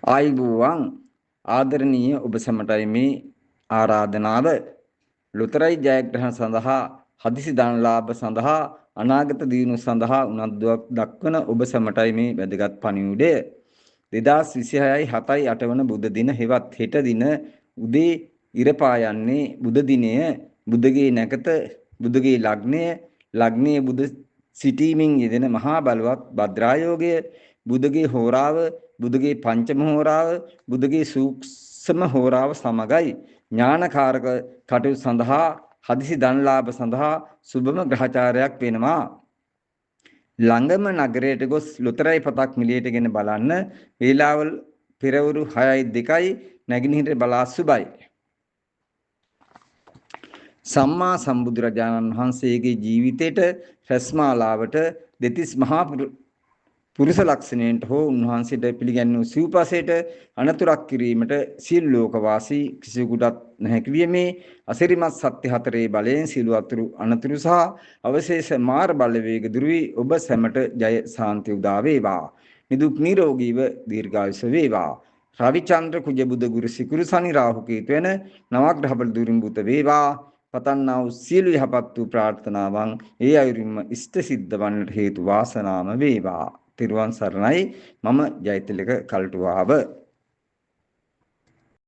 ආයිබෝවන් ආදරණීය ඔබ සැමටයි මේ ආරාධනාව ලොතරැයි ජයග්‍රහණ සඳහා හදිසි ධනලාභ සඳහා අනාගත දියුණුව සඳහා උනන්දුවක් දක්වන ඔබ සැමටයි මේ වැදගත් පණිවුඩය 2026යි 7යි 8 වන බුධ දින හෙවත් හෙට දින උදේ ඉර පායන්නේ බුධ දිනය බුධගේ නැකත බුධගේ ලග්නයේ බුධ සිටීමෙන් යෙදෙන මහා බලවත් භද්‍රායෝගය බුධගේ හෝරාව බුධගේ පංචම හෝරාව බුධගේ සූක්ෂම හෝරාව සමගයි ඥානකාරක කටයුතු සඳහා හදිසි ධනලාභ සඳහා සුබම ග්‍රහචාරයක් වෙනවා. ළඟම නගරයට ගොස් ලොතරැයි පතක් මිලයට ගෙන බලන්න වේලාවල් පෙරවරු 6:02යි නැගිනහිර බලා සුබයි. සම්මා සම්බුදුරජාණන් වහන්සේගේ ජීවිතයට රැස්මාලාවට දෙතිස් මහා පුරුෂ ලක්ෂණයට හෝ උන්වහන්සේට පිළිගැන්වූ සිව්පසයට අනතුරක් කිරීමට සියලු ලෝකවාසී කිසිවෙකුටත් නොහැකි විය මේ අසිරිමත් සත්‍ය හතරේ බලයෙන් සියලු අනතුරු සහ අවශේෂ මාර බලවේග දුරු වී ඔබ සැමට ජය සාන්ති උදා වේවා. නිදුක් නිරෝගීව දීර්ඝායුෂ වේවා. රවිචන්ද්‍ර කුජ බුද ගුරු සිකුරු සනි රාහු කේතු වෙන නවග්‍රහ බල දුරින් බුත වේවා. පතන්නා වූ සියලු යහපත් වූ ප්‍රාර්ථනාවන් ඒ අයුරින්ම ඉෂ්ට සිද්ධ වන්නට හේතු වාසනාම වේවා. තිරුවන් සරණයි. මම ජයතිලක කල්ටුවාව.